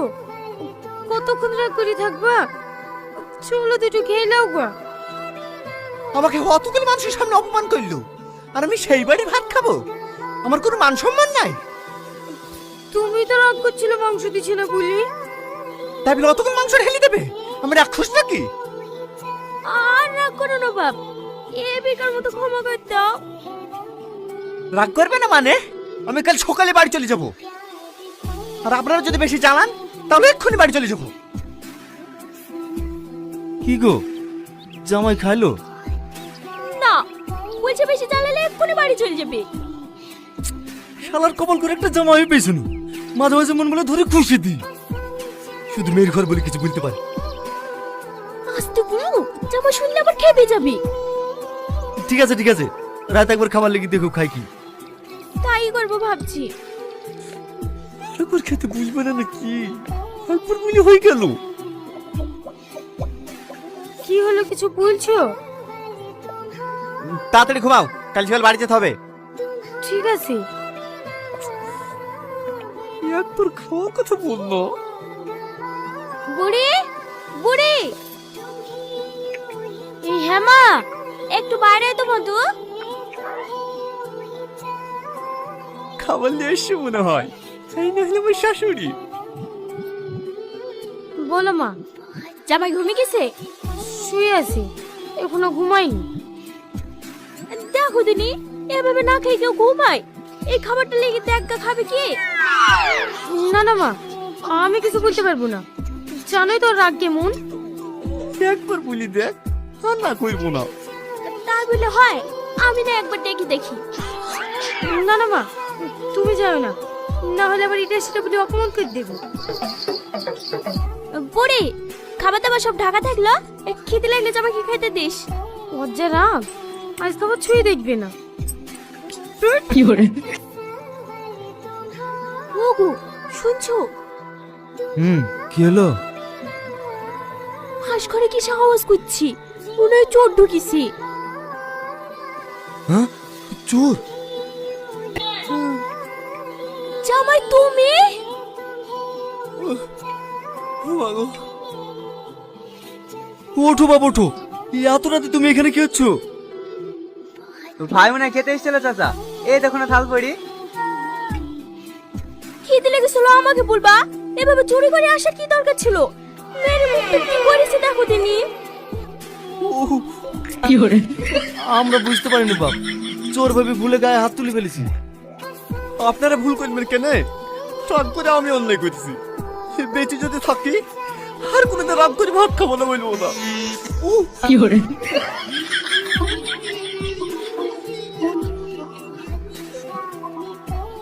গো, কতক্ষণ রাগ করে থাকবা? চলো দুটো খেয়ে নাও গো। আমাকে অতগুলো মানুষের সামনে অপমান করলো, আর আমি সেই বাড়ি ভাত খাবো? আমার কোনো মান সম্মান নাই। তুমি তো রাগ করছিল মাংস দিছি না বলি। তাই বলে অতগুলো মাংস ঢেলে দেবে? আমি রাক্ষস নাকি? আর রাগ করো না বাপ, এ বেকার মতো ক্ষমা করে দাও। রাগ করবে না মানে? আমি কাল সকালে বাড়ি চলে যাব, আর আপনারা যদি বেশি চালান তাহলে এক্ষুনি বাড়ি চলে যাব। কি গো, জামাই খাইলো? না, বলছে বেশি চালালে এক্ষুনি বাড়ি চলে যাবে। শালার কপাল করে একটা জামাই পেয়েছিল, মাঝে মাঝে মন বলে ধরে খুশি দিই। শুধু মেয়ের ঘর বলে কিছু বলতে পারে। আস্তে বলো, জামা শুনলে আবার খেপে যাবে। ঠিক আছে ঠিক আছে, রাত একবার খাবার লেগে দেখো খাই কি। তাই করবো ভাবছি। একবার খেতে বুঝবে না নাকি? একবার মিলে হয়ে গেল। কি হলো, কিছু বলছো? তাড়াতাড়ি ঘুমাও, কাল সকাল বাড়ি যেতে হবে। ঠিক আছে। একবার খাওয়ার কথা বললো। বুড়ি, বুড়ি, এই হেমা, একটু বাইরে তো মধু। খাবার নিয়ে এসে মনে হয়, এই না হলে আমার শাশুড়ি। বলো মা। জামাই ঘুমিয়ে গেছে? শুয়ে আছে, এখনো ঘুমাইনি। দেখো দিনি, এভাবে না খেয়ে কেউ ঘুমায়? এই খাবারটা লেগে দেখা খাবে কি? না না মা, আমি কিছু বলতে পারবো না, জানোই তো রাগ কেমন। একবার বলি দেখ, আর না করবো না। তাই বলে হয়? আমি না একবার ডেকে দেখি। না না মা, তুমি যাও না, না হলে আবার এটা সেটা বলে অপমান করে দেবো। বুড়ি, খাবার দাবার সব ঢাকা থাকলো, খেতে লাগলে জামাইকে খেতে দিস। ওর যা রাগ, আজ খাবার ছুঁয়ে দেখবে না। কি করে? ওগো, শুনছো? কি হলো? হাঁস ঘরে কি আওয়াজ করছি, মনে হয় চোর ঢুকিছি। হ্যাঁ, চোর? জামাই তুমি? ওঠো বাবা ওঠো, এত রাতে তুমি এখানে কি হচ্ছ? ভাই মনে হয় খেতে এসেছিল চাচা, এই দেখো না থাল পড়ি। খেতে লেগেছিল আমাকে বলবা? এভাবে চুরি করে আসার কি দরকার ছিল? মেরে মুখটা কি করেছে দেখো দিনি। কি করে? আমরা বুঝতে পারিনি বাপ, চোর ভাবে ভুলে গায়ে হাত তুলে ফেলেছি। আপনারা ভুল করবেন কেন? রাগ করে আমি অন্যায় করেছি, বেঁচে যদি থাকি আর কোনোদিন রাগ করে ভাত খাবো না বলবো না। কি করে?